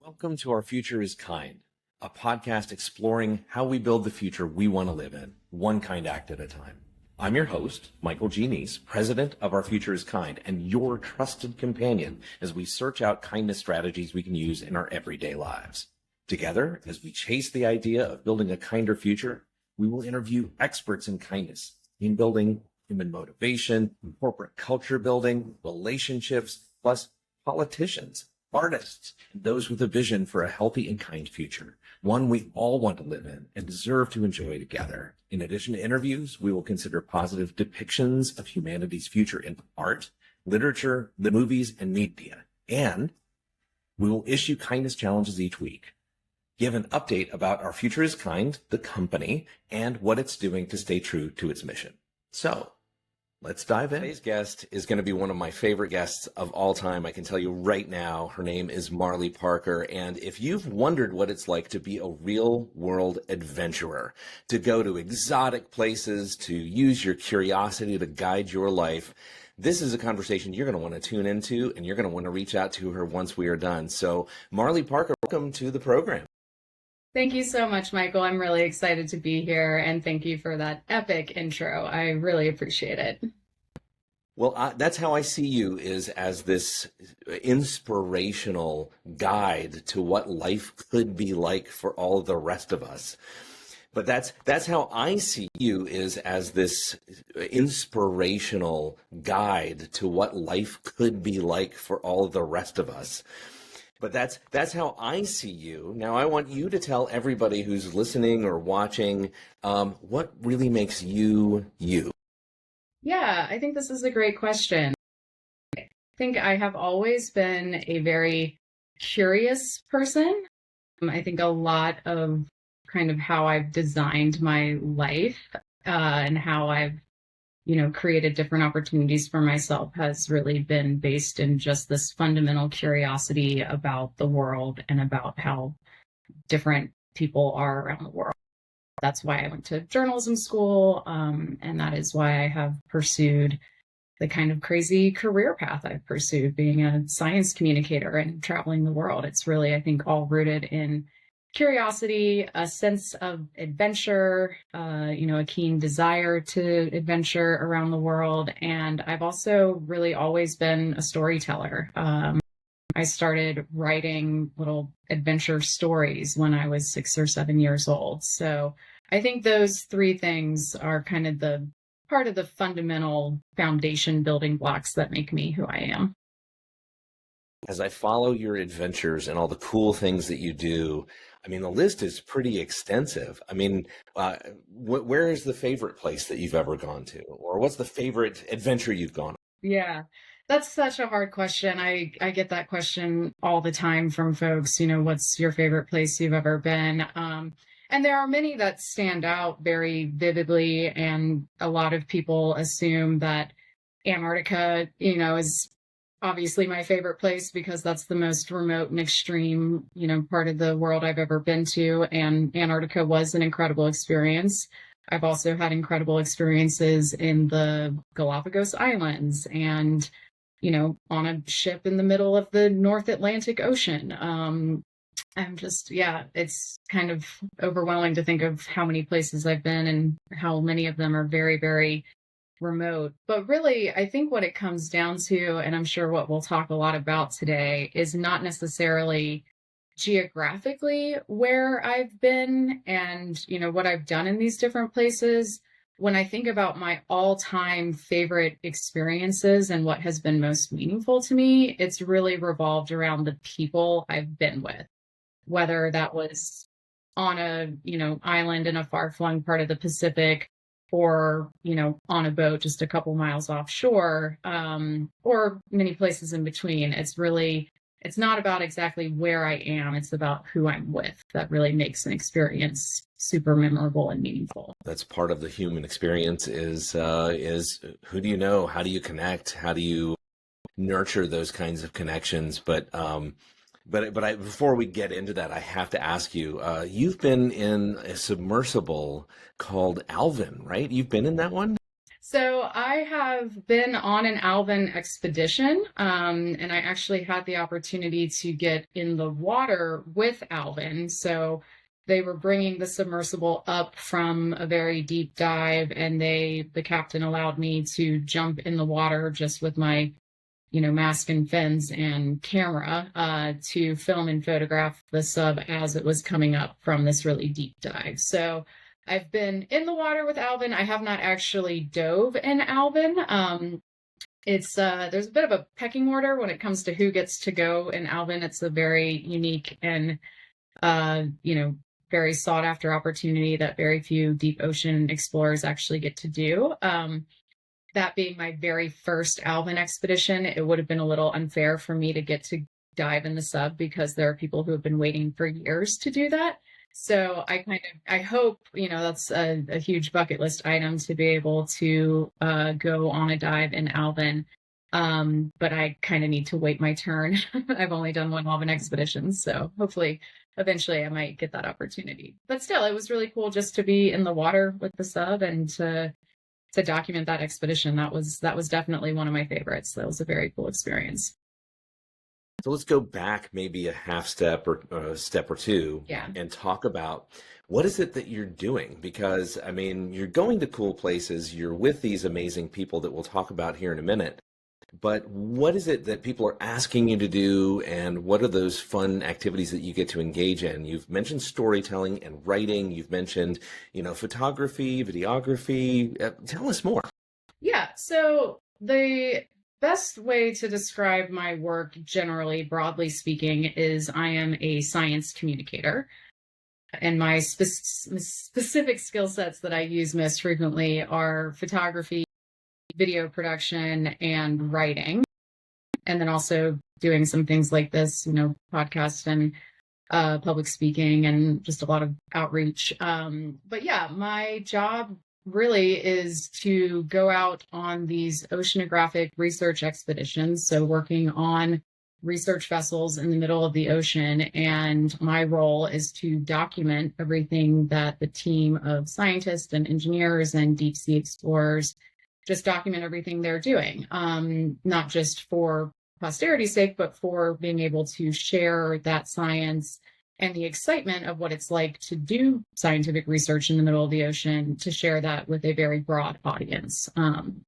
Welcome to Our Future is Kind, a podcast exploring how we build the future we want to live in, one kind act at a time. I'm your host, Michael G. Neece, president of Our Future is Kind, and your trusted companion as we search out kindness strategies we can use in our everyday lives. Together, as we chase the idea of building a kinder future, we will interview experts in kindness, in building, human motivation, corporate culture building, relationships, plus politicians, artists, and those with a vision for a healthy and kind future, one we all want to live in and deserve to enjoy together. In addition to interviews, we will consider positive depictions of humanity's future in art, literature, the movies, and media. And we will issue kindness challenges each week, give an update about Our Future is Kind, the company, and what it's doing to stay true to its mission. So, let's dive in. Today's guest is going to be one of my favorite guests of all time. I can tell you right now, her name is Marley Parker. And if you've wondered what it's like to be a real world adventurer, to go to exotic places, to use your curiosity to guide your life, this is a conversation you're going to want to tune into, and you're going to want to reach out to her once we are done. So Marley Parker, welcome to the program. Thank you so much, Michael. I'm really excited to be here, and thank you for that epic intro. I really appreciate it. Well, that's how I see you, is as this inspirational guide to what life could be like for all the rest of us. But that's how I see you, is as this inspirational guide to what life could be like for all the rest of us. But that's how I see you. Now, I want you to tell everybody who's listening or watching what really makes you, you. Yeah, I think this is a great question. I think I have always been a very curious person. I think a lot of kind of how I've designed my life and how I've created different opportunities for myself has really been based in just this fundamental curiosity about the world and about how different people are around the world. That's why I went to journalism school, and that is why I have pursued the kind of crazy career path I've pursued, being a science communicator and traveling the world. It's really, I think, all rooted in curiosity, a sense of adventure, a keen desire to adventure around the world. And I've also really always been a storyteller. I started writing little adventure stories when I was 6 or 7 years old. So I think those three things are kind of the part of the fundamental foundation building blocks that make me who I am. As I follow your adventures and all the cool things that you do, I mean, the list is pretty extensive. I mean, where is the favorite place that you've ever gone to? Or what's the favorite adventure you've gone on? Yeah, that's such a hard question. I get that question all the time from folks, what's your favorite place you've ever been? And there are many that stand out very vividly. And a lot of people assume that Antarctica, is obviously my favorite place because that's the most remote and extreme, part of the world I've ever been to. And Antarctica was an incredible experience. I've also had incredible experiences in the Galapagos Islands and, on a ship in the middle of the North Atlantic Ocean. It's kind of overwhelming to think of how many places I've been and how many of them are very, very remote. But really, I think what it comes down to, and I'm sure what we'll talk a lot about today, is not necessarily geographically where I've been and, what I've done in these different places. When I think about my all-time favorite experiences and what has been most meaningful to me, it's really revolved around the people I've been with, whether that was on a, island in a far-flung part of the Pacific, or, on a boat just a couple miles offshore, or many places in between. It's not about exactly where I am. It's about who I'm with that really makes an experience super memorable and meaningful. That's part of the human experience is who do you know? How do you connect? How do you nurture those kinds of connections? But before we get into that, I have to ask you, you've been in a submersible called 𝐬𝐿VIN, right? You've been in that one? So I have been on an 𝐿𝐵𝐵 expedition, and I actually had the opportunity to get in the water with 𝐿𝐵𝐵. So they were bringing the submersible up from a very deep dive, and the captain allowed me to jump in the water just with my, mask and fins and camera, to film and photograph the sub as it was coming up from this really deep dive. So I've been in the water with 𝐿𝐵𝐵. I have not actually dove in 𝐿𝐵𝐵. There's a bit of a pecking order when it comes to who gets to go in 𝐿𝐵𝐵. It's a very unique and very sought after opportunity that very few deep ocean explorers actually get to do. That being my very first 𝐿𝐵𝐵 expedition, it would have been a little unfair for me to get to dive in the sub because there are people who have been waiting for years to do that. So I hope, that's a huge bucket list item to be able to go on a dive in 𝐿𝐵𝐵. But I kind of need to wait my turn. I've only done one 𝐿𝐵𝐵 expedition, so hopefully eventually I might get that opportunity. But still, it was really cool just to be in the water with the sub and to document that expedition. That was definitely one of my favorites. That was a very cool experience. So let's go back maybe a half step or a step or two, Yeah. and talk about what is it that you're doing? Because, I mean, you're going to cool places, you're with these amazing people that we'll talk about here in a minute, but what is it that people are asking you to do, and what are those fun activities that you get to engage in? You've mentioned storytelling and writing, you've mentioned, photography, videography. Tell us more. Yeah, so the best way to describe my work, generally, broadly speaking, is I am a science communicator. And my specific skill sets that I use most frequently are photography, video production, and writing. And then also doing some things like this, podcast and public speaking and just a lot of outreach. But yeah, my job really is to go out on these oceanographic research expeditions. So working on research vessels in the middle of the ocean. And my role is to document everything that the team of scientists and engineers and deep sea explorers just document everything they're doing, not just for posterity's sake, but for being able to share that science and the excitement of what it's like to do scientific research in the middle of the ocean, to share that with a very broad audience. And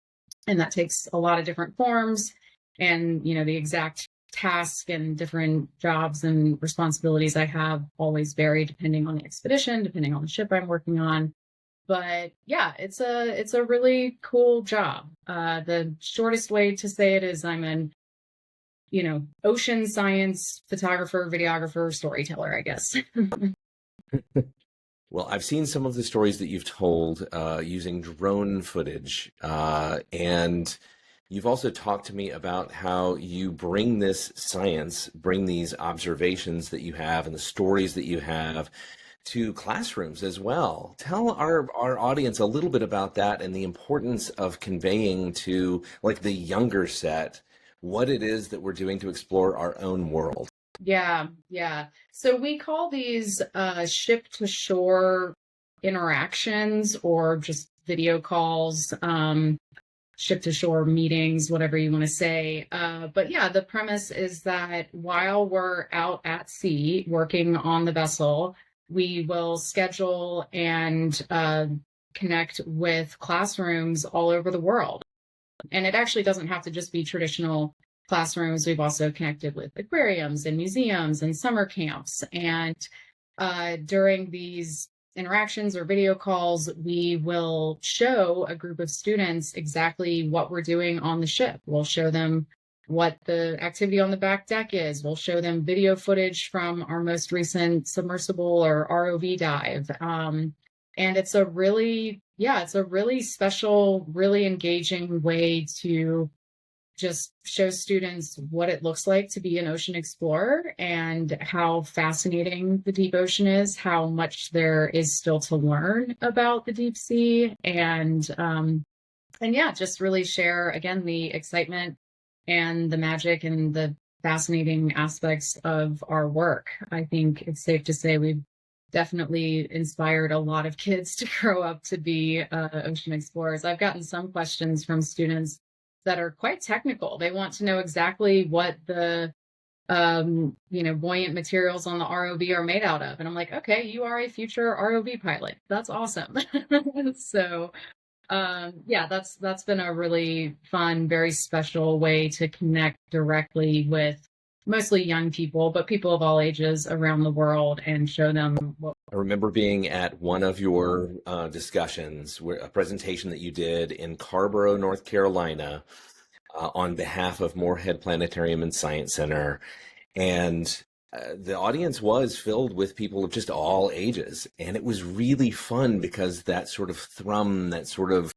that takes a lot of different forms, and, the exact task and different jobs and responsibilities I have always vary depending on the expedition, depending on the ship I'm working on. But yeah, it's a really cool job. The shortest way to say it is I'm an ocean science photographer, videographer, storyteller, I guess. Well, I've seen some of the stories that you've told using drone footage, and you've also talked to me about how you bring this science, bring these observations that you have and the stories that you have to classrooms as well. Tell our audience a little bit about that and the importance of conveying to the younger set what it is that we're doing to explore our own world. Yeah. So we call these ship to shore interactions, or just video calls, ship to shore meetings, whatever you want to say. But yeah, the premise is that while we're out at sea working on the vessel, we will schedule and connect with classrooms all over the world. And it actually doesn't have to just be traditional classrooms. We've also connected with aquariums and museums and summer camps. And during these interactions or video calls, we will show a group of students exactly what we're doing on the ship. We'll show them what the activity on the back deck is. We'll show them video footage from our most recent submersible or ROV dive. And it's a really special, really engaging way to just show students what it looks like to be an ocean explorer and how fascinating the deep ocean is, how much there is still to learn about the deep sea, and yeah, just really share, again, the excitement and the magic and the fascinating aspects of our work. I think it's safe to say we've definitely inspired a lot of kids to grow up to be ocean explorers. I've gotten some questions from students that are quite technical. They want to know exactly what the buoyant materials on the ROV are made out of. And I'm like, okay, you are a future ROV pilot. That's awesome. So yeah, that's been a really fun, very special way to connect directly with mostly young people, but people of all ages around the world, and show them what. I remember being at one of your discussions, a presentation that you did in Carborough, North Carolina, on behalf of Moorhead Planetarium and Science Center. And the audience was filled with people of just all ages. And it was really fun because that sort of thrum, that sort of,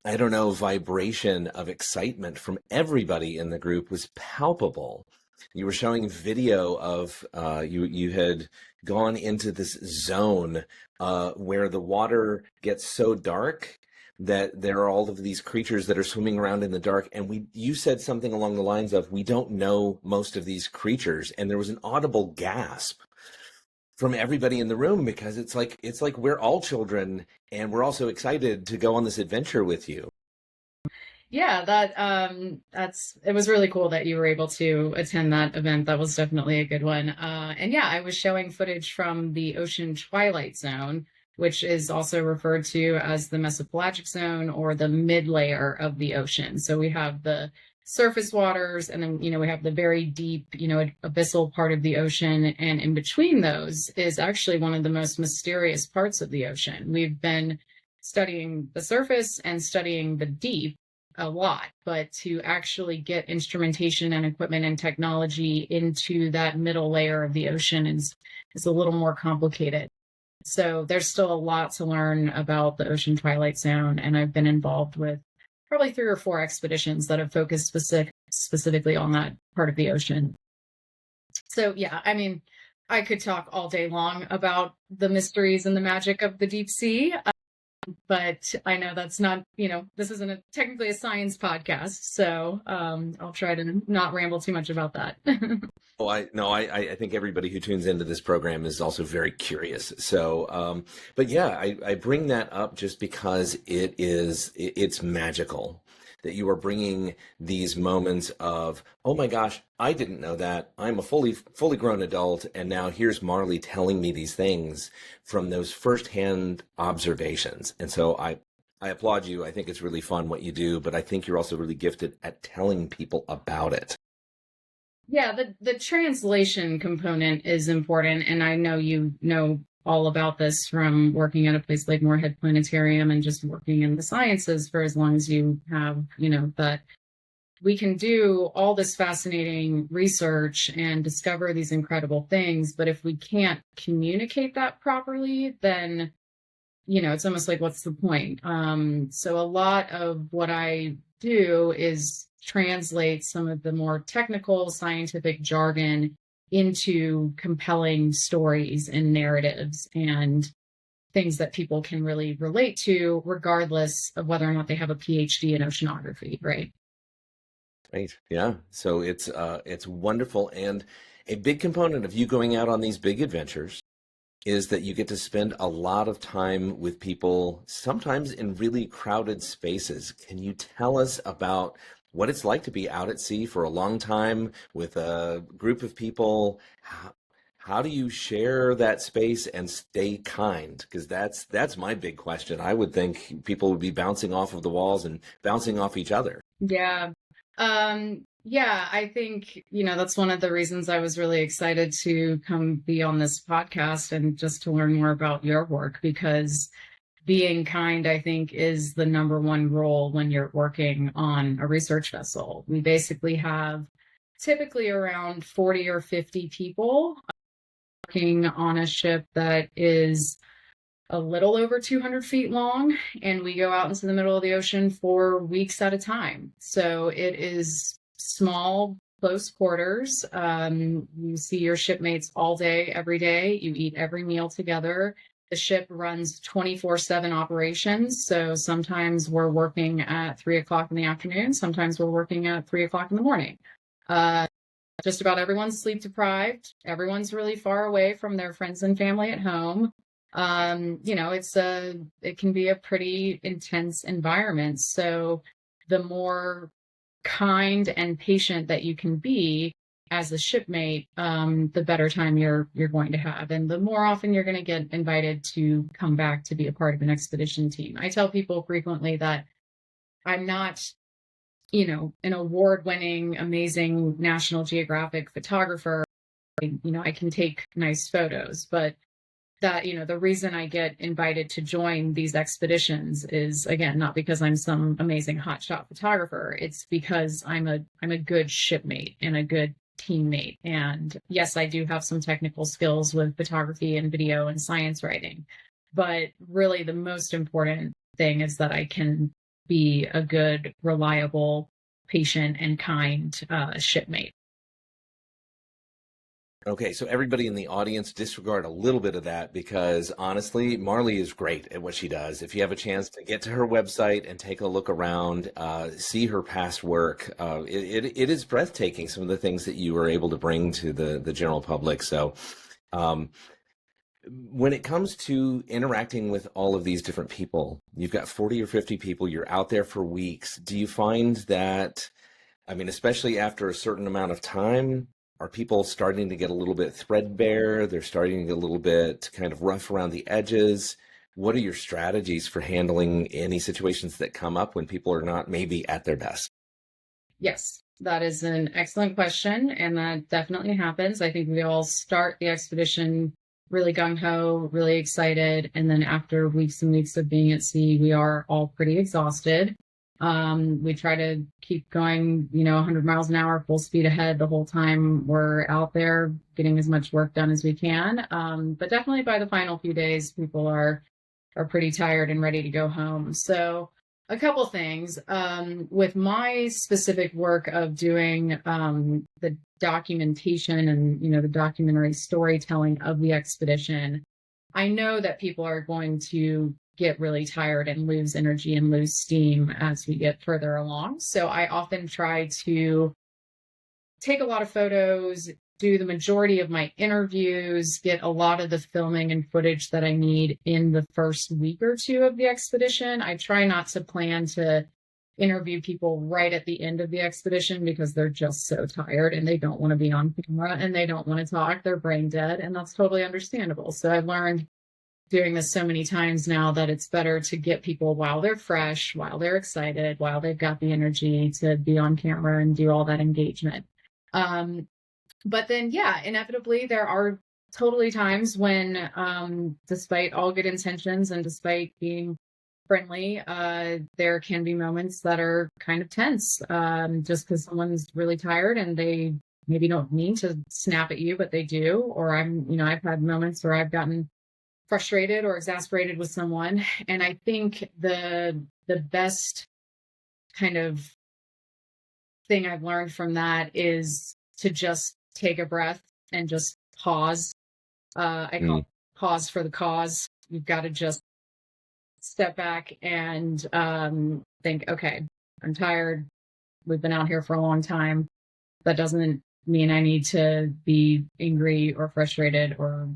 I don't know, vibration of excitement from everybody in the group was palpable. You were showing video of you had gone into this zone where the water gets so dark that there are all of these creatures that are swimming around in the dark. And you said something along the lines of, we don't know most of these creatures. And there was an audible gasp from everybody in the room, because it's like we're all children and we're also excited to go on this adventure with you. Yeah, it was really cool that you were able to attend that event. That was definitely a good one. And yeah, I was showing footage from the Ocean Twilight Zone, which is also referred to as the mesopelagic zone, or the mid layer of the ocean. So we have the surface waters, and then, we have the very deep, abyssal part of the ocean. And in between those is actually one of the most mysterious parts of the ocean. We've been studying the surface and studying the deep a lot, but to actually get instrumentation and equipment and technology into that middle layer of the ocean is a little more complicated. So there's still a lot to learn about the Ocean Twilight Zone, and I've been involved with probably 3 or 4 expeditions that have focused specifically on that part of the ocean. So yeah, I mean, I could talk all day long about the mysteries and the magic of the deep sea. But I know that's not, this isn't technically a science podcast, so I'll try to not ramble too much about that. I think everybody who tunes into this program is also very curious. So, but yeah, I bring that up just because it's magical that you are bringing these moments of, oh my gosh, I didn't know that. I'm a fully grown adult, and now here's Marley telling me these things from those firsthand observations. And so I applaud you. I think it's really fun what you do, but I think you're also really gifted at telling people about it. Yeah, the translation component is important, and I know you know all about this from working at a place like Moorhead Planetarium and just working in the sciences for as long as you have, that we can do all this fascinating research and discover these incredible things, but if we can't communicate that properly, then, it's almost like, what's the point? So a lot of what I do is translate some of the more technical scientific jargon into compelling stories and narratives and things that people can really relate to, regardless of whether or not they have a PhD in oceanography, right? Right. Yeah. So it's wonderful. And a big component of you going out on these big adventures is that you get to spend a lot of time with people, sometimes in really crowded spaces. Can you tell us about what it's like to be out at sea for a long time with a group of people? How do you share that space and stay kind? Because that's my big question. I would think people would be bouncing off of the walls and bouncing off each other. Yeah. Yeah, I think, that's one of the reasons I was really excited to come be on this podcast and just to learn more about your work, because being kind, I think, is the number one role when you're working on a research vessel. We basically have typically around 40 or 50 people working on a ship that is a little over 200 feet long, and we go out into the middle of the ocean for weeks at a time. So it is small, close quarters. You see your shipmates all day, every day. You eat every meal together. The ship runs 24/7 operations. So sometimes we're working at 3 o'clock in the afternoon. Sometimes we're working at 3 o'clock in the morning. Just about everyone's sleep deprived. Everyone's really far away from their friends and family at home. It can be a pretty intense environment. So the more kind and patient that you can be as a shipmate, the better time you're going to have, and the more often you're going to get invited to come back to be a part of an expedition team. I tell people frequently that I'm not, an award-winning, amazing National Geographic photographer. I can take nice photos, but that, the reason I get invited to join these expeditions is, again, not because I'm some amazing hotshot photographer. It's because I'm a good shipmate and a good teammate. And yes, I do have some technical skills with photography and video and science writing, but really the most important thing is that I can be a good, reliable, patient, and kind shipmate. Okay, so everybody in the audience, disregard a little bit of that, because honestly, Marley is great at what she does. If you have a chance to get to her website and take a look around, see her past work, it is breathtaking, some of the things that you were able to bring to the general public. So when it comes to interacting with all of these different people, you've got 40 or 50 people, you're out there for weeks. Do you find that, especially after a certain amount of time, are people starting to get a little bit threadbare? They're starting to get a little bit kind of rough around the edges. What are your strategies for handling any situations that come up when people are not maybe at their best? Yes, that is an excellent question. And that definitely happens. I think we all start the expedition really gung-ho, really excited. And then after weeks and weeks of being at sea, we are all pretty exhausted. We try to keep going, 100 miles an hour, full speed ahead the whole time we're out there getting as much work done as we can. But definitely by the final few days, people are pretty tired and ready to go home. So a couple things, with my specific work of doing, the documentation and, the documentary storytelling of the expedition, I know that people are going to get really tired and lose energy and lose steam as we get further along. So I often try to take a lot of photos, do the majority of my interviews, get a lot of the filming and footage that I need in the first week or two of the expedition. I try not to plan to interview people right at the end of the expedition because they're just so tired and they don't want to be on camera and they don't want to talk. They're brain dead, and that's totally understandable. So I've learned doing this so many times now that it's better to get people while they're fresh, while they're excited, while they've got the energy to be on camera and do all that engagement. But then, yeah, inevitably there are totally times when, despite all good intentions and despite being friendly, there can be moments that are kind of tense, just because someone's really tired and they maybe don't mean to snap at you, but they do. Or I've had moments where I've gotten frustrated or exasperated with someone. And I think the best kind of thing I've learned from that is to just take a breath and just pause. I call it pause for the cause. You've got to just step back and think, okay, I'm tired. We've been out here for a long time. That doesn't mean I need to be angry or frustrated or,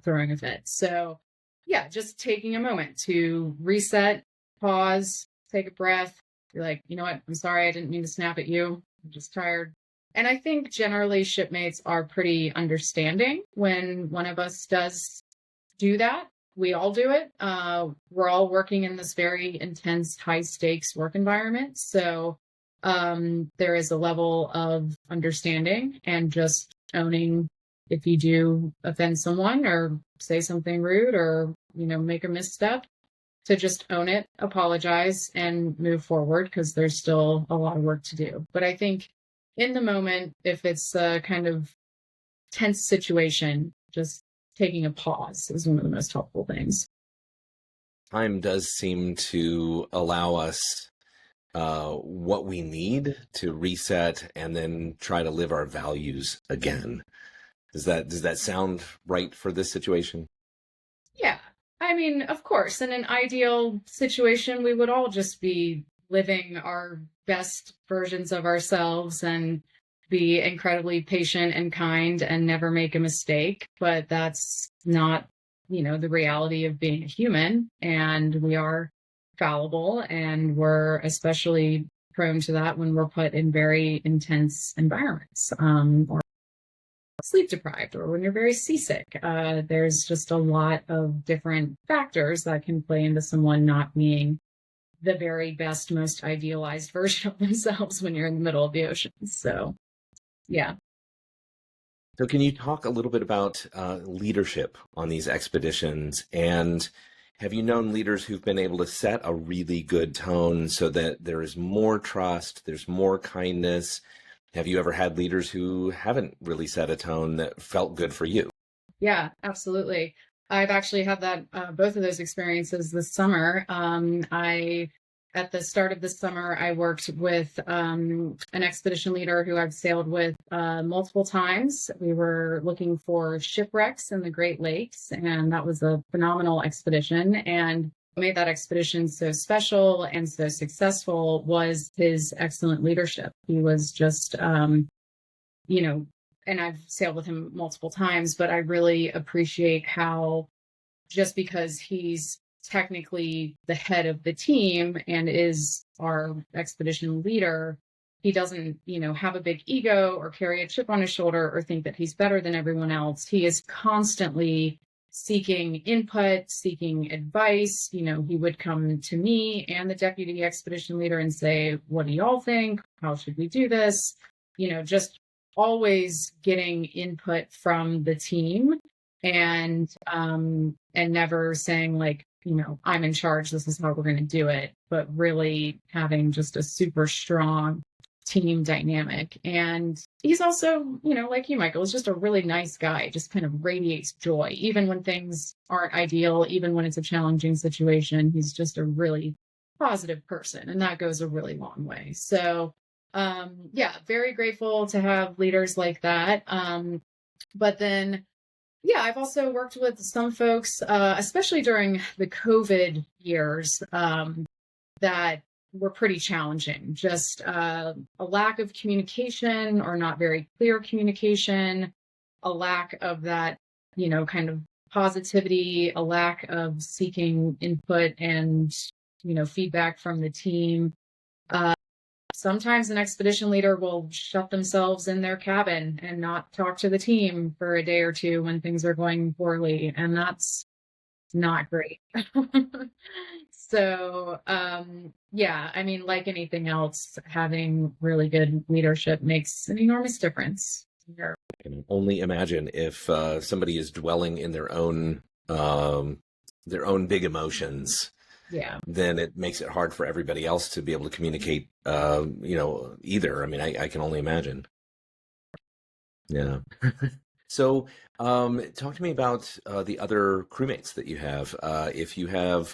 throwing a fit. So yeah, just taking a moment to reset, pause, take a breath. You're like, you know what? I'm sorry. I didn't mean to snap at you. I'm just tired. And I think generally shipmates are pretty understanding when one of us does do that. We all do it. We're all working in this very intense, high stakes work environment. So there is a level of understanding and just owning if you do offend someone or say something rude or, make a misstep, to just own it, apologize, and move forward because there's still a lot of work to do. But I think in the moment, if it's a kind of tense situation, just taking a pause is one of the most helpful things. Time does seem to allow us what we need to reset and then try to live our values again. Does that sound right for this situation? Yeah. Of course, in an ideal situation, we would all just be living our best versions of ourselves and be incredibly patient and kind and never make a mistake, but that's not, the reality of being a human, and we are fallible, and we're especially prone to that when we're put in very intense environments, or sleep deprived, or when you're very seasick. There's just a lot of different factors that can play into someone not being the very best, most idealized version of themselves when you're in the middle of the ocean. So, yeah. So can you talk a little bit about leadership on these expeditions? And have you known leaders who've been able to set a really good tone so that there is more trust, there's more kindness? Have you ever had leaders who haven't really set a tone that felt good for you? Yeah, absolutely. I've actually had that both of those experiences this summer. At the start of the summer, I worked with an expedition leader who I've sailed with multiple times. We were looking for shipwrecks in the Great Lakes, and that was a phenomenal expedition. And what made that expedition so special and so successful was his excellent leadership. He was just, and I've sailed with him multiple times, but I really appreciate how, just because he's technically the head of the team and is our expedition leader, he doesn't, have a big ego or carry a chip on his shoulder or think that he's better than everyone else. He is constantly seeking input, seeking advice. He would come to me and the deputy expedition leader and say, "What do y'all think? How should we do this?" Just always getting input from the team, and never saying like, "I'm in charge, this is how we're going to do it," but really having just a super strong team dynamic. And he's also, like you, Michael, is just a really nice guy, just kind of radiates joy, even when things aren't ideal, even when it's a challenging situation. He's just a really positive person, and that goes a really long way. So, yeah, very grateful to have leaders like that. But then, yeah, I've also worked with some folks, especially during the COVID years, that were pretty challenging. Just a lack of communication, or not very clear communication, a lack of that, kind of positivity, a lack of seeking input and, feedback from the team. Sometimes an expedition leader will shut themselves in their cabin and not talk to the team for a day or two when things are going poorly, and that's not great. So, yeah, I mean, like anything else, having really good leadership makes an enormous difference. I can only imagine if somebody is dwelling in their own big emotions. Yeah. Then it makes it hard for everybody else to be able to communicate, either. I mean, I can only imagine. Yeah. So, talk to me about the other crewmates that you have. If you have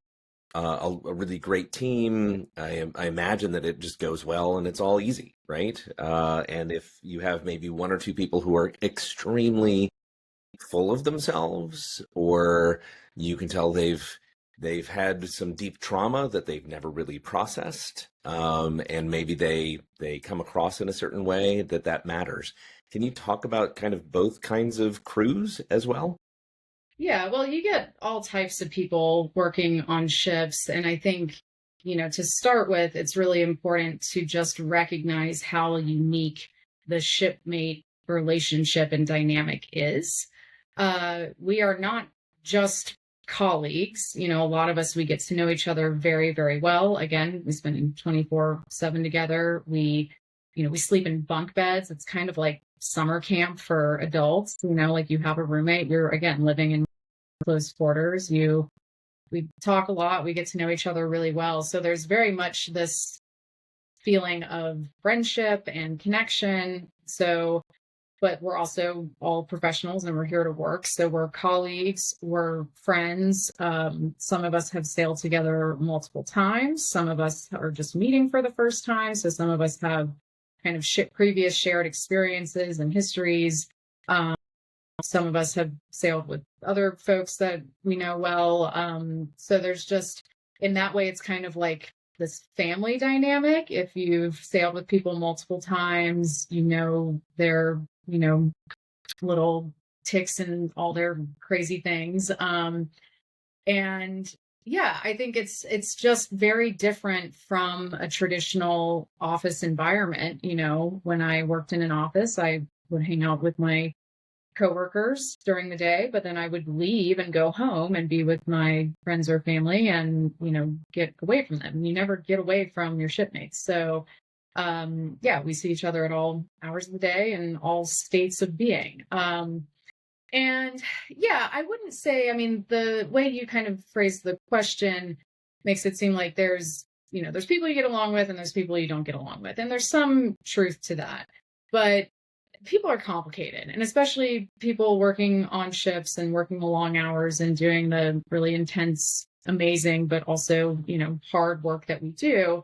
a really great team, I imagine that it just goes well and it's all easy, right? And if you have maybe one or two people who are extremely full of themselves, or you can tell they've had some deep trauma that they've never really processed, and maybe they come across in a certain way that matters. Can you talk about kind of both kinds of crews as well? Yeah, well, you get all types of people working on ships. And I think, to start with, it's really important to just recognize how unique the shipmate relationship and dynamic is. We are not just colleagues. A lot of us, we get to know each other very, very well. Again, we spend 24/7 together. We sleep in bunk beds. It's kind of like summer camp for adults. Like you have a roommate, you're again living in close quarters. We talk a lot, we get to know each other really well. So there's very much this feeling of friendship and connection. So, but we're also all professionals and we're here to work. So we're colleagues, we're friends. Some of us have sailed together multiple times. Some of us are just meeting for the first time. So some of us have kind of previous shared experiences and histories. Some of us have sailed with other folks that we know well. So there's just, in that way, it's kind of like this family dynamic. If you've sailed with people multiple times, their, little ticks and all their crazy things. And yeah, I think it's just very different from a traditional office environment. When I worked in an office, I would hang out with my coworkers during the day, but then I would leave and go home and be with my friends or family and, get away from them. You never get away from your shipmates. So, yeah, we see each other at all hours of the day and all states of being. And yeah, I wouldn't say, the way you kind of phrase the question makes it seem like there's people you get along with and there's people you don't get along with. And there's some truth to that. But people are complicated, and especially people working on ships and working the long hours and doing the really intense, amazing, but also, hard work that we do,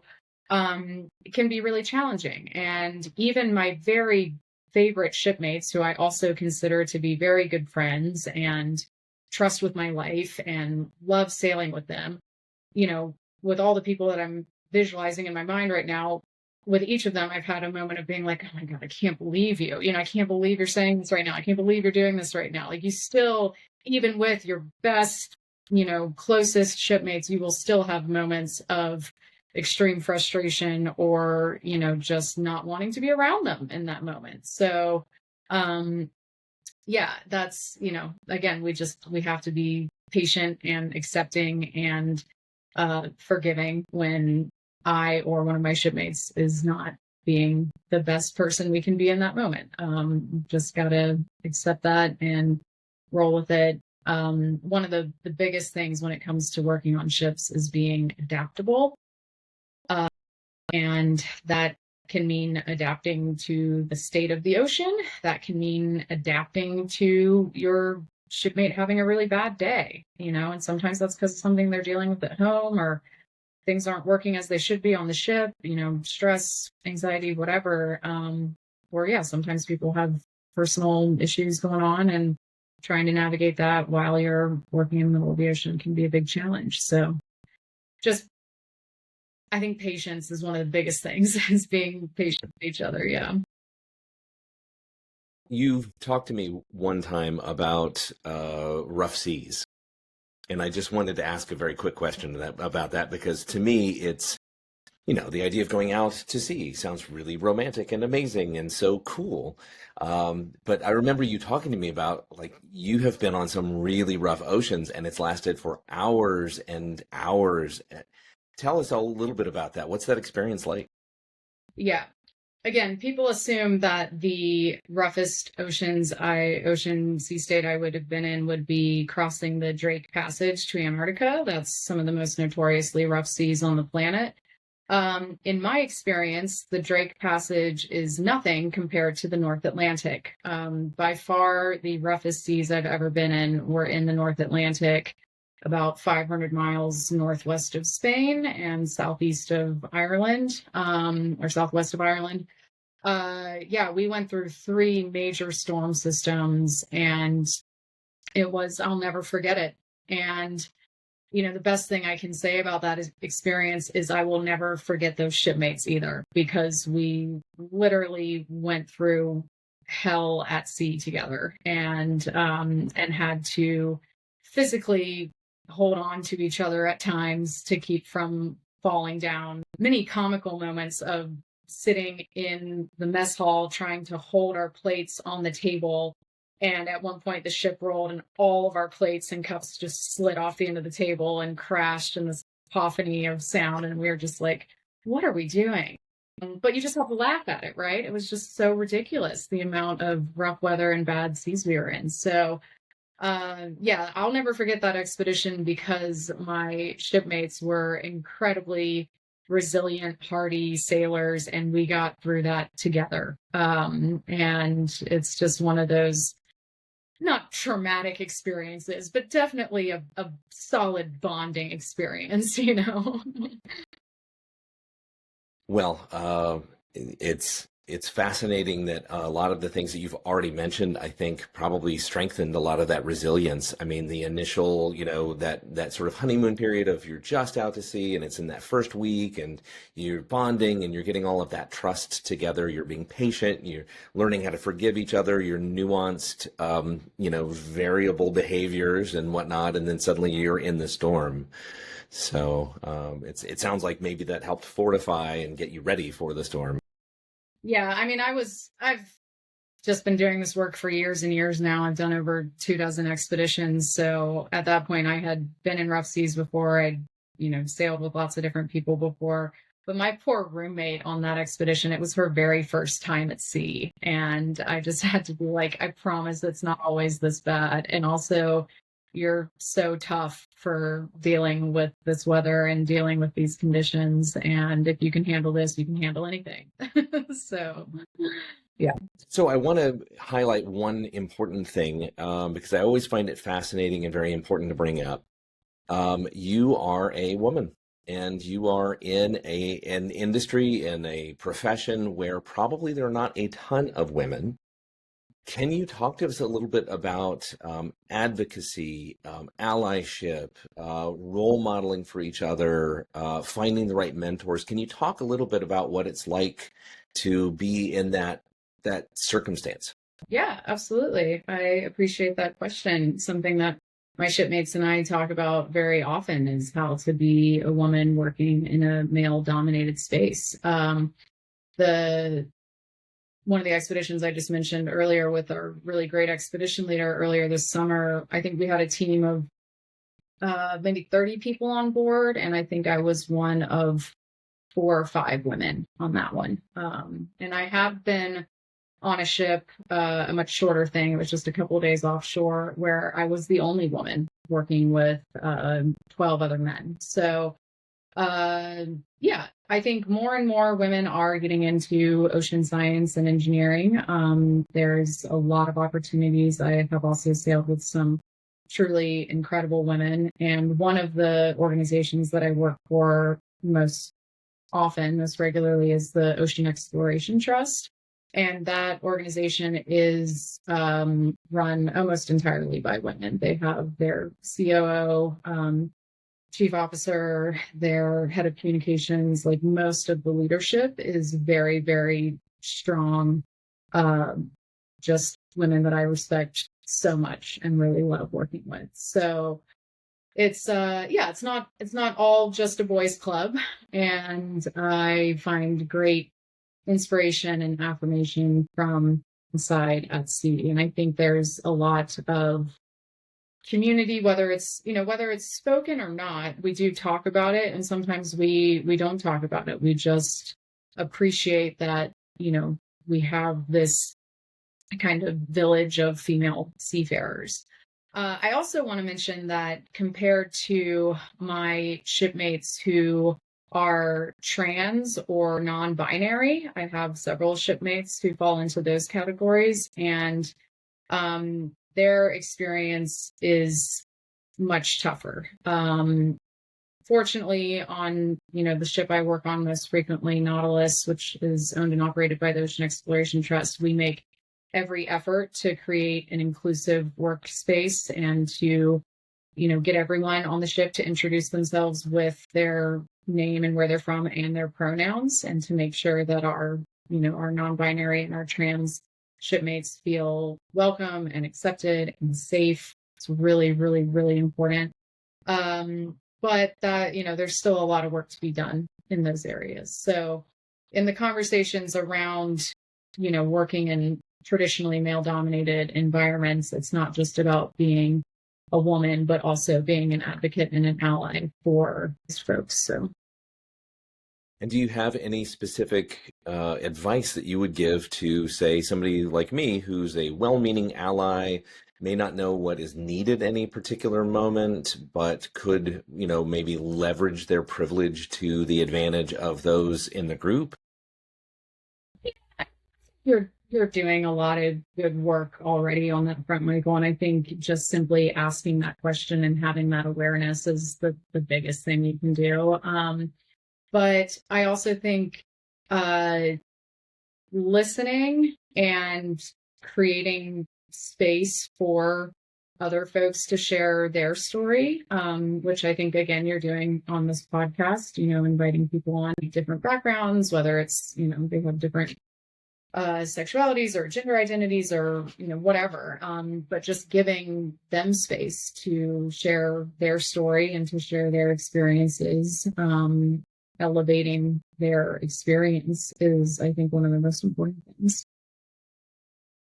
it can be really challenging. And even my very favorite shipmates, who I also consider to be very good friends and trust with my life and love sailing with them, with all the people that I'm visualizing in my mind right now, with each of them, I've had a moment of being like, oh my God, I can't believe you. I can't believe you're saying this right now. I can't believe you're doing this right now. Like, you still, even with your best, closest shipmates, you will still have moments of extreme frustration or, just not wanting to be around them in that moment. So, yeah, that's, again, we have to be patient and accepting and forgiving when I or one of my shipmates is not being the best person we can be in that moment. Just gotta accept that and roll with it. One of the biggest things when it comes to working on ships is being adaptable. And that can mean adapting to the state of the ocean. That can mean adapting to your shipmate having a really bad day, and sometimes that's because of something they're dealing with at home, or things aren't working as they should be on the ship, stress, anxiety, whatever. Or yeah, sometimes people have personal issues going on, and trying to navigate that while you're working in the middle of the ocean can be a big challenge. So I think patience is one of the biggest things, is being patient with each other. Yeah. You've talked to me one time about rough seas. And I just wanted to ask a very quick question about that, because to me, it's, the idea of going out to sea sounds really romantic and amazing and so cool. But I remember you talking to me about, like, you have been on some really rough oceans and it's lasted for hours and hours. Tell us a little bit about that. What's that experience like? Yeah. Again, people assume that the roughest ocean sea state I would have been in would be crossing the Drake Passage to Antarctica. That's some of the most notoriously rough seas on the planet. In my experience, the Drake Passage is nothing compared to the North Atlantic. By far, the roughest seas I've ever been in were in the North Atlantic, about 500 miles northwest of Spain and southeast of Ireland, or southwest of Ireland. Yeah, we went through 3 major storm systems, and I'll never forget it. And, the best thing I can say about that experience is I will never forget those shipmates either, because we literally went through hell at sea together, and had to physically hold on to each other at times to keep from falling down. Many comical moments of sitting in the mess hall trying to hold our plates on the table, and at one point the ship rolled and all of our plates and cups just slid off the end of the table and crashed in this cacophony of sound, and we were just like, what are we doing? But you just have to laugh at it, right? It was just so ridiculous, the amount of rough weather and bad seas we were in. So yeah, I'll never forget that expedition, because my shipmates were incredibly resilient, hardy sailors, and we got through that together. And it's just one of those, not traumatic experiences, but definitely a solid bonding experience. Well, it's it's fascinating that a lot of the things that you've already mentioned, I think probably strengthened a lot of that resilience. I mean, the initial, that sort of honeymoon period of you're just out to sea and it's in that first week and you're bonding and you're getting all of that trust together. You're being patient. You're learning how to forgive each other. Your nuanced, variable behaviors and whatnot. And then suddenly you're in the storm. So it sounds like maybe that helped fortify and get you ready for the storm. Yeah, I mean, I've just been doing this work for years and years now. I've done over 24 expeditions. So at that point, I had been in rough seas before. I'd, sailed with lots of different people before. But my poor roommate on that expedition, it was her very first time at sea. And I just had to be like, I promise it's not always this bad. And also, you're so tough for dealing with this weather and dealing with these conditions. And if you can handle this, you can handle anything. So, yeah. So I want to highlight one important thing because I always find it fascinating and very important to bring up. You are a woman and you are in an industry, in a profession where probably there are not a ton of women. Can you talk to us a little bit about advocacy, allyship, role modeling for each other, finding the right mentors? Can you talk a little bit about what it's like to be in that circumstance? Yeah, absolutely. I appreciate that question. Something that my shipmates and I talk about very often is how to be a woman working in a male-dominated space. One of the expeditions I just mentioned earlier with our really great expedition leader earlier this summer, I think we had a team of maybe 30 people on board. And I think I was one of 4 or 5 women on that one. And I have been on a ship, a much shorter thing. It was just a couple of days offshore where I was the only woman working with 12 other men. So yeah, I think more and more women are getting into ocean science and engineering. There's a lot of opportunities. I have also sailed with some truly incredible women. And one of the organizations that I work for most regularly is the Ocean Exploration Trust. And that organization is run almost entirely by women. They have their COO, chief officer, their head of communications. Like, most of the leadership is very, very strong, just women that I respect so much and really love working with. So it's it's not all just a boys club, and I find great inspiration and affirmation from inside at sea. And I think there's a lot of community, whether it's spoken or not. We do talk about it, and sometimes we don't talk about it. We just appreciate that we have this kind of village of female seafarers. I also want to mention that compared to my shipmates who are trans or non-binary, I have several shipmates who fall into those categories, and their experience is much tougher. Fortunately, on the ship I work on most frequently, Nautilus, which is owned and operated by the Ocean Exploration Trust, we make every effort to create an inclusive workspace and to get everyone on the ship to introduce themselves with their name and where they're from and their pronouns, and to make sure that our non-binary and our trans shipmates feel welcome and accepted and safe. It's really, really, really important. But that, there's still a lot of work to be done in those areas. So in the conversations around, working in traditionally male-dominated environments, it's not just about being a woman, but also being an advocate and an ally for these folks. So. And do you have any specific advice that you would give to, say, somebody like me who's a well-meaning ally, may not know what is needed any particular moment, but could, maybe leverage their privilege to the advantage of those in the group? You're doing a lot of good work already on that front, Michael. And I think just simply asking that question and having that awareness is the biggest thing you can do. But I also think listening and creating space for other folks to share their story, which I think, again, you're doing on this podcast, inviting people on different backgrounds, whether it's, they have different sexualities or gender identities or, whatever, but just giving them space to share their story and to share their experiences, elevating their experience is, I think, one of the most important things.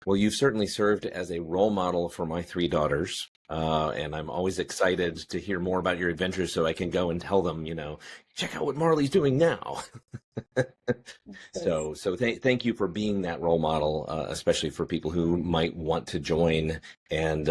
Well, you've certainly served as a role model for my 3 daughters, and I'm always excited to hear more about your adventures so I can go and tell them, check out what Marley's doing now. So thank you for being that role model, especially for people who might want to join and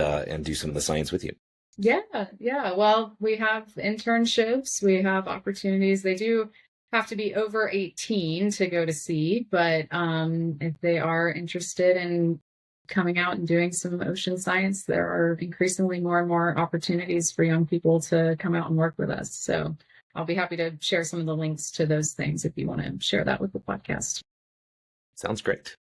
do some of the science with you. Yeah. Well, we have internships, we have opportunities. They do have to be over 18 to go to sea, but if they are interested in coming out and doing some ocean science, there are increasingly more and more opportunities for young people to come out and work with us. So I'll be happy to share some of the links to those things if you want to share that with the podcast. Sounds great.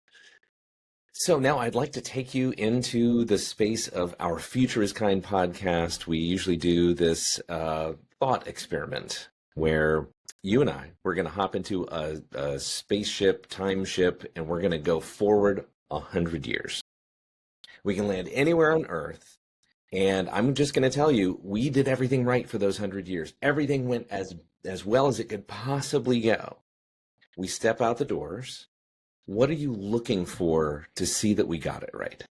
So now I'd like to take you into the space of our Future is Kind podcast. We usually do this thought experiment where you and we're going to hop into a spaceship, time ship, and we're going to go forward 100 years. We can land anywhere on Earth, and I'm just going to tell you, we did everything right for those 100 years. Everything went as well as it could possibly go. We step out the doors. What are you looking for to see that we got it right?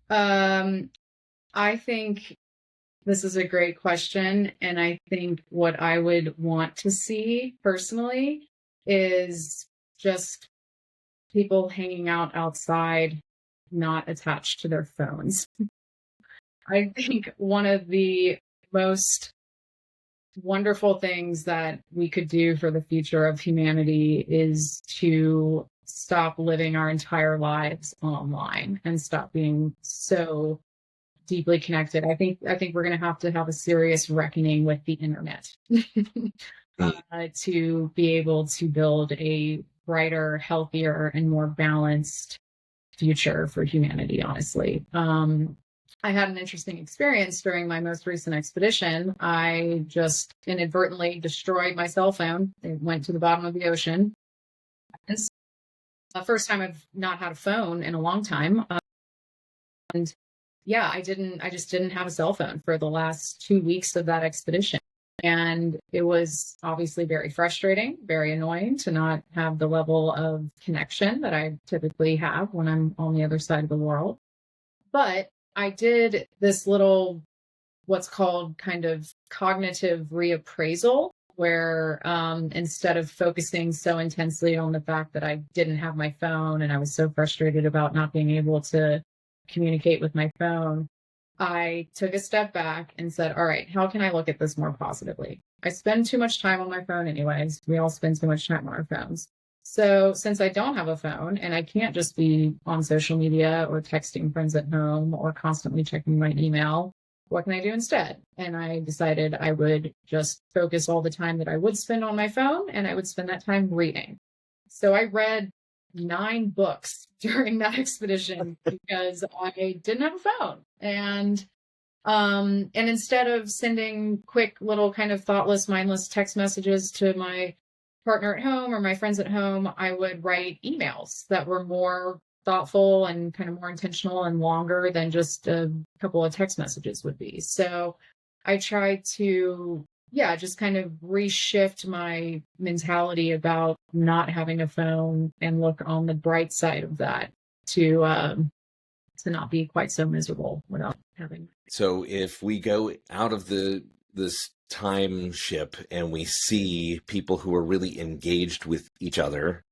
I think this is a great question. And I think what I would want to see personally is just people hanging out outside, not attached to their phones. I think one of the most wonderful things that we could do for the future of humanity is to stop living our entire lives online and stop being so deeply connected. I think we're going to have a serious reckoning with the internet to be able to build a brighter, healthier, and more balanced future for humanity, honestly. I had an interesting experience during my most recent expedition. I just inadvertently destroyed my cell phone. It went to the bottom of the ocean. And so, the first time I've not had a phone in a long time. And yeah, I just didn't have a cell phone for the last 2 weeks of that expedition. And it was obviously very frustrating, very annoying to not have the level of connection that I typically have when I'm on the other side of the world. But I did this little, what's called kind of cognitive reappraisal, where instead of focusing so intensely on the fact that I didn't have my phone and I was so frustrated about not being able to communicate with my phone, I took a step back and said, all right, how can I look at this more positively? I spend too much time on my phone anyways. We all spend too much time on our phones. So since I don't have a phone and I can't just be on social media or texting friends at home or constantly checking my email, what can I do instead? And I decided I would just focus all the time that I would spend on my phone, and I would spend that time reading. So I read 9 books during that expedition because I didn't have a phone. And instead of sending quick little kind of thoughtless, mindless text messages to my partner at home or my friends at home, I would write emails that were more thoughtful and kind of more intentional and longer than just a couple of text messages would be. So I tried to, just kind of reshift my mentality about not having a phone and look on the bright side of that to not be quite so miserable without having. So if we go out of this time ship and we see people who are really engaged with each other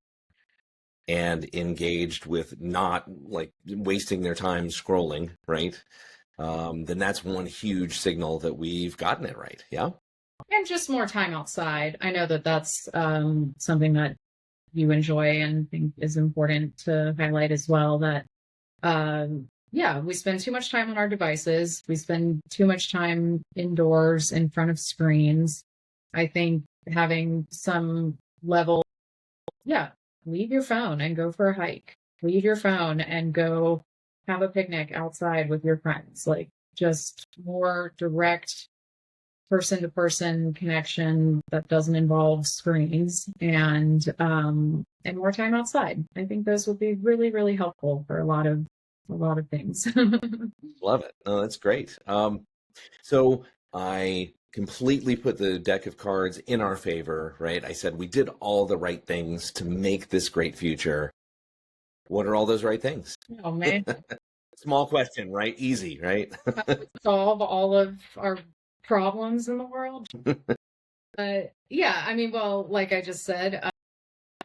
and engaged with not like wasting their time scrolling, right? Then that's one huge signal that we've gotten it right. Yeah. And just more time outside. I know that that's something that you enjoy and think is important to highlight as well, that we spend too much time on our devices. We spend too much time indoors in front of screens. I think having some level, leave your phone and go for a hike. Leave your phone and go have a picnic outside with your friends. Like, just more direct person to person connection that doesn't involve screens, and more time outside. I think those would be really, really helpful for a lot of things. Love it. Oh, that's great. So I completely put the deck of cards in our favor, right? I said we did all the right things to make this great future. What are all those right things? Oh man. Small question, right? Easy, right? Solve all of our problems in the world. Yeah, I mean, well, like I just said,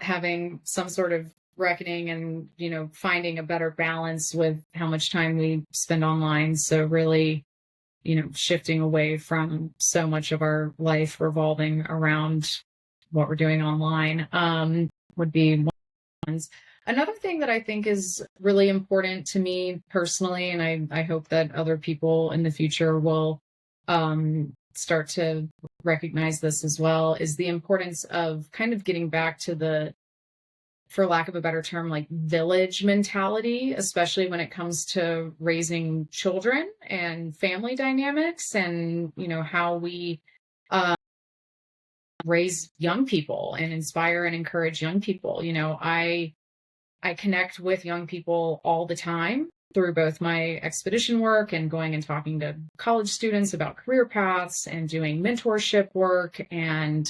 having some sort of reckoning and, finding a better balance with how much time we spend online. So really, shifting away from so much of our life revolving around what we're doing online, would be one. Another thing that I think is really important to me personally, and I hope that other people in the future will start to recognize this as well, is the importance of kind of getting back to the, for lack of a better term, like village mentality, especially when it comes to raising children and family dynamics, and, how we raise young people and inspire and encourage young people. I connect with young people all the time through both my expedition work and going and talking to college students about career paths and doing mentorship work and,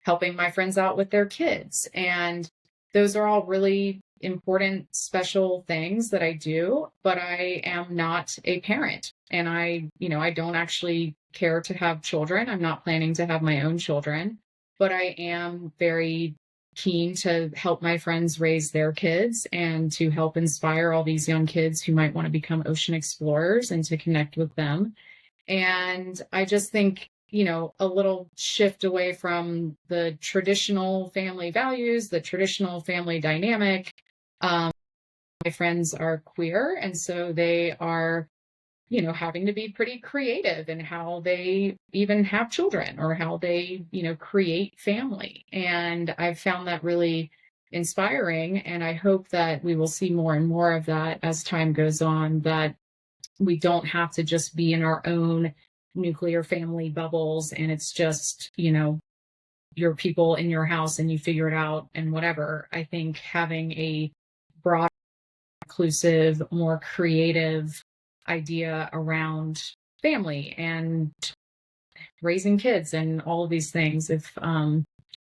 helping my friends out with their kids. And those are all really important, special things that I do, but I am not a parent. And I don't actually care to have children. I'm not planning to have my own children, but I am very keen to help my friends raise their kids and to help inspire all these young kids who might want to become ocean explorers and to connect with them. And I just think, a little shift away from the traditional family values, the traditional family dynamic. My friends are queer, and so they are, having to be pretty creative in how they even have children or how they, create family. And I've found that really inspiring. And I hope that we will see more and more of that as time goes on, that we don't have to just be in our own nuclear family bubbles and it's just, your people in your house and you figure it out and whatever. I think having a broad, inclusive, more creative idea around family and raising kids and all of these things, if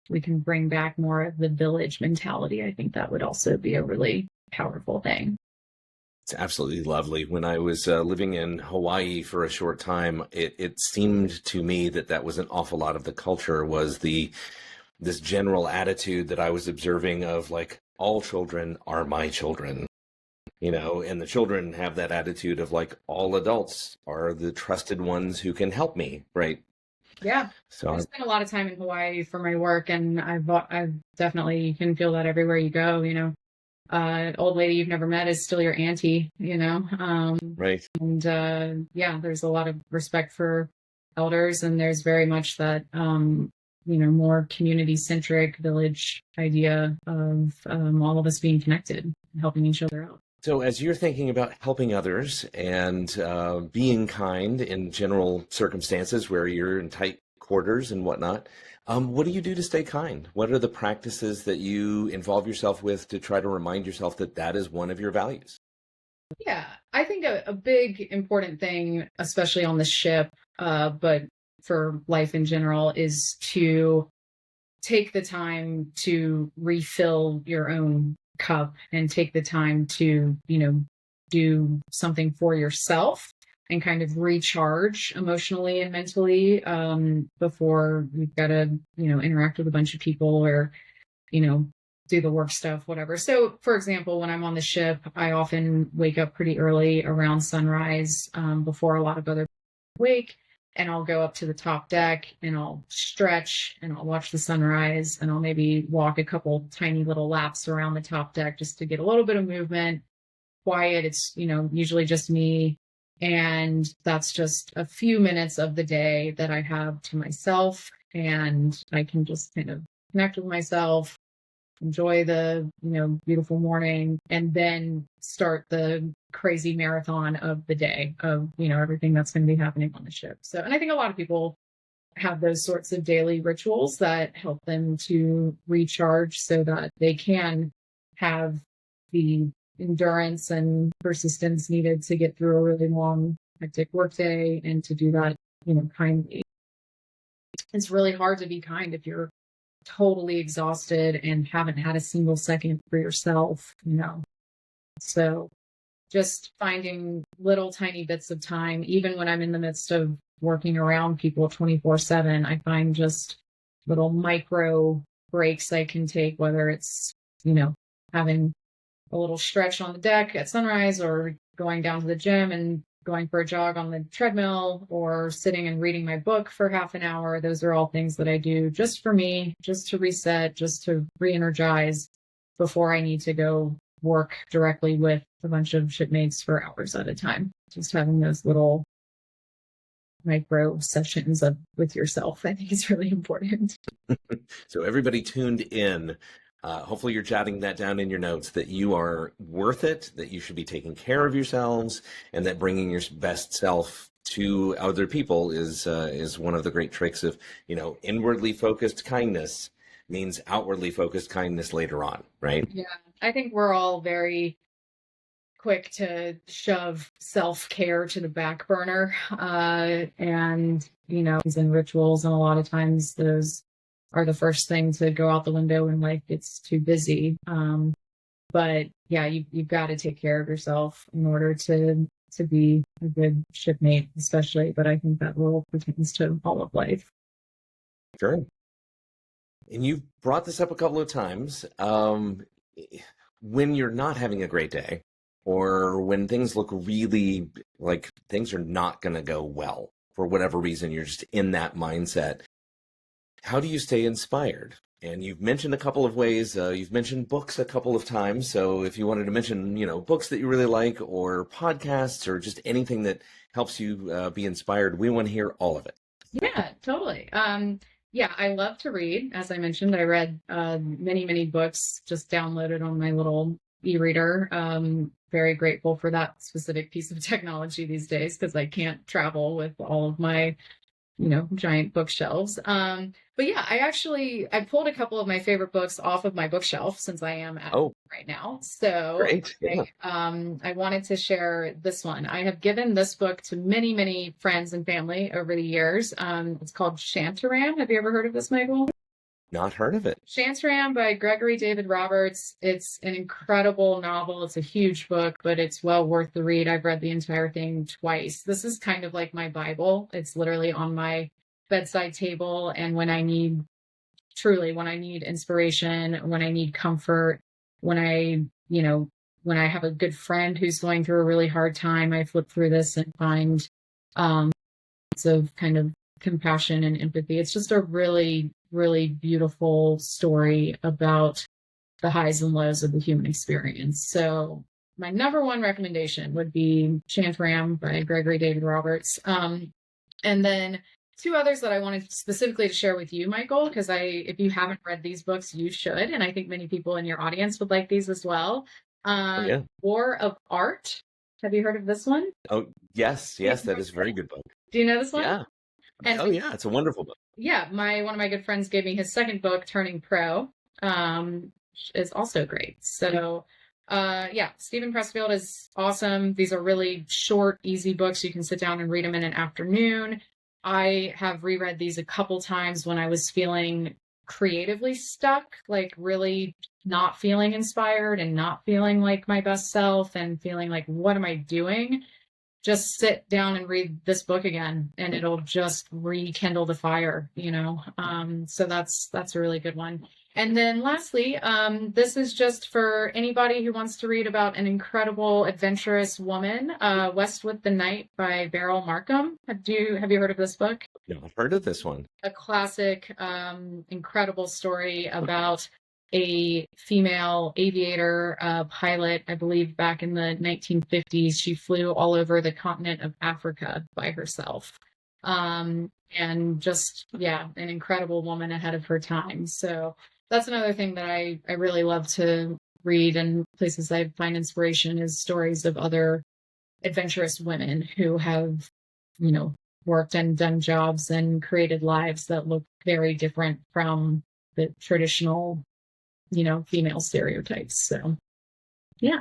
we can bring back more of the village mentality, I think that would also be a really powerful thing. It's absolutely lovely. When I was living in Hawaii for a short time, it seemed to me that was an awful lot of the culture, was this general attitude that I was observing of like, all children are my children, and the children have that attitude of like, all adults are the trusted ones who can help me, right? Yeah. So I spent a lot of time in Hawaii for my work, and I've definitely, you can feel that everywhere you go, old lady you've never met is still your auntie, right. And yeah, there's a lot of respect for elders, and there's very much that more community centric village idea of all of us being connected and helping each other out. So as you're thinking about helping others and being kind in general circumstances where you're in tight quarters and whatnot, what do you do to stay kind? What are the practices that you involve yourself with to try to remind yourself that is one of your values? Yeah, I think a big important thing, especially on the ship, but for life in general, is to take the time to refill your own cup and take the time to, do something for yourself and kind of recharge emotionally and mentally before you've got to, interact with a bunch of people or, do the work stuff, whatever. So, for example, when I'm on the ship, I often wake up pretty early around sunrise before a lot of other people wake. And I'll go up to the top deck and I'll stretch and I'll watch the sunrise and I'll maybe walk a couple tiny little laps around the top deck just to get a little bit of movement. Quiet. It's, usually just me. And that's just a few minutes of the day that I have to myself. And I can just kind of connect with myself, enjoy the, beautiful morning, and then start the crazy marathon of the day of, everything that's going to be happening on the ship. So, and I think a lot of people have those sorts of daily rituals that help them to recharge so that they can have the endurance and persistence needed to get through a really long, hectic workday, and to do that, kindly. It's really hard to be kind if you're totally exhausted and haven't had a single second for yourself, So just finding little tiny bits of time, even when I'm in the midst of working around people 24/7, I find just little micro breaks I can take, whether it's, having a little stretch on the deck at sunrise, or going down to the gym and going for a jog on the treadmill, or sitting and reading my book for half an hour. Those are all things that I do just for me, just to reset, just to re-energize before I need to go work directly with a bunch of shipmates for hours at a time. Just having those little micro sessions with yourself, I think, is really important. So everybody tuned in. Hopefully you're jotting that down in your notes, that you are worth it, that you should be taking care of yourselves, and that bringing your best self to other people is one of the great tricks of, inwardly focused kindness means outwardly focused kindness later on, right? Yeah, I think we're all very quick to shove self-care to the back burner, and, and rituals, and a lot of times those are the first thing to go out the window when life gets too busy. But yeah, you've got to take care of yourself in order to be a good shipmate, especially. But I think that rule pertains to all of life. Sure. And you've brought this up a couple of times. When you're not having a great day, or when things look really like things are not going to go well for whatever reason, you're just in that mindset. How do you stay inspired? And you've mentioned a couple of ways. You've mentioned books a couple of times. So if you wanted to mention, books that you really like, or podcasts, or just anything that helps you be inspired, we want to hear all of it. Yeah, totally. Yeah, I love to read. As I mentioned, I read many, many books just downloaded on my little e-reader. Very grateful for that specific piece of technology these days, because I can't travel with all of my giant bookshelves. But yeah, I pulled a couple of my favorite books off of my bookshelf, since I am at home right now. So great. Yeah. I wanted to share this one. I have given this book to many, many friends and family over the years. It's called 𝐿𝐿𝐿𝐿. Have you ever heard of this, Michael? Not heard of it. 𝐿𝐿𝐿𝐿 by Gregory David Roberts. It's an incredible novel. It's a huge book, but it's well worth the read. I've read the entire thing twice. This is kind of like my Bible. It's literally on my bedside table. And when I need inspiration, when I need comfort, when I have a good friend who's going through a really hard time, I flip through this and find lots of kind of compassion and empathy. It's just a really, really beautiful story about the highs and lows of the human experience. So my number one recommendation would be 𝐿𝐿𝐿𝐿 by Gregory David Roberts. And then two others that I wanted specifically to share with you, Michael, because if you haven't read these books, you should. And I think many people in your audience would like these as well. War of Art. Have you heard of this one? Oh, yes. That is a very good book. Do you know this one? Yeah. And it's a wonderful book. Yeah, one of my good friends gave me his second book, Turning Pro, is also great. So, Stephen Pressfield is awesome. These are really short, easy books. You can sit down and read them in an afternoon. I have reread these a couple times when I was feeling creatively stuck, like really not feeling inspired and not feeling like my best self, and feeling like, what am I doing? Just sit down and read this book again, and it'll just rekindle the fire, So that's a really good one. And then lastly, this is just for anybody who wants to read about an incredible, adventurous woman, West with the Night by Beryl Markham. Have you heard of this book? No, I've heard of this one. A classic, incredible story about a female aviator, pilot, I believe back in the 1950s. She flew all over the continent of Africa by herself. And just, an incredible woman ahead of her time. So that's another thing that I really love to read, and places I find inspiration is stories of other adventurous women who have, you know, worked and done jobs and created lives that look very different from the traditional, you know, female stereotypes. So, yeah.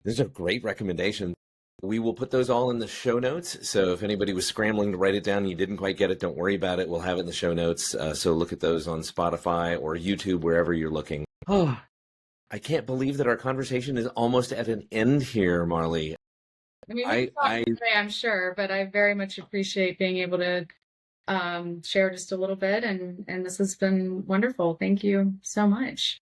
Those are great recommendations. We will put those all in the show notes. So if anybody was scrambling to write it down and you didn't quite get it, don't worry about it. We'll have it in the show notes. So look at those on Spotify or YouTube, wherever you're looking. Oh, I can't believe that our conversation is almost at an end here, Marley. I mean, we can talk today, I'm sure, but I very much appreciate being able to share just a little bit, and this has been wonderful. Thank you so much.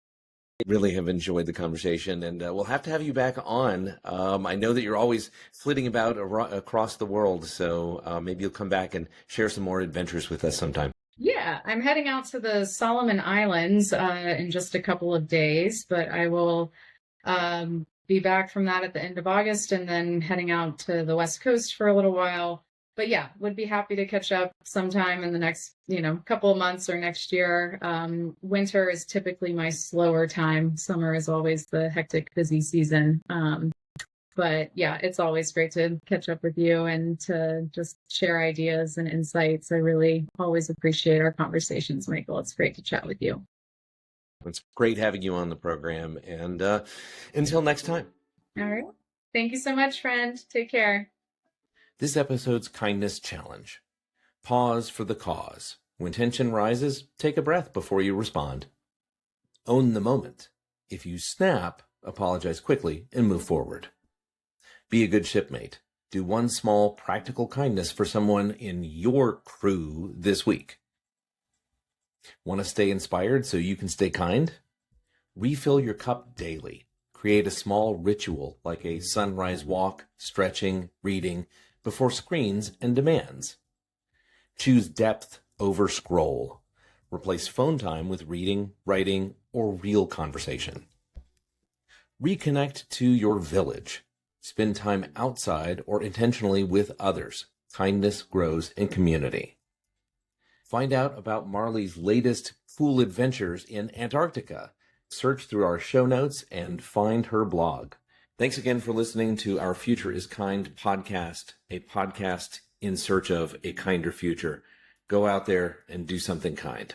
Really have enjoyed the conversation, and we'll have to have you back on. I know that you're always flitting about across the world, so maybe you'll come back and share some more adventures with us sometime. Yeah, I'm heading out to the Solomon Islands in just a couple of days, but I will be back from that at the end of August, and then heading out to the West Coast for a little while. But yeah, would be happy to catch up sometime in the next, you know, couple of months or next year. Winter is typically my slower time. Summer is always the hectic, busy season. But yeah, it's always great to catch up with you and to just share ideas and insights. I really always appreciate our conversations, Michael. It's great to chat with you. It's great having you on the program. And until next time. All right. Thank you so much, friend. Take care. This episode's kindness challenge. Pause for the cause. When tension rises, take a breath before you respond. Own the moment. If you snap, apologize quickly and move forward. Be a good shipmate. Do one small practical kindness for someone in your crew this week. Want to stay inspired so you can stay kind? Refill your cup daily. Create a small ritual like a sunrise walk, stretching, reading, before screens and demands. Choose depth over scroll. Replace phone time with reading, writing, or real conversation. Reconnect to your village. Spend time outside or intentionally with others. Kindness grows in community. Find out about Marley's latest cool adventures in Antarctica. Search through our show notes and find her blog. Thanks again for listening to our Future is Kind podcast, a podcast in search of a kinder future. Go out there and do something kind.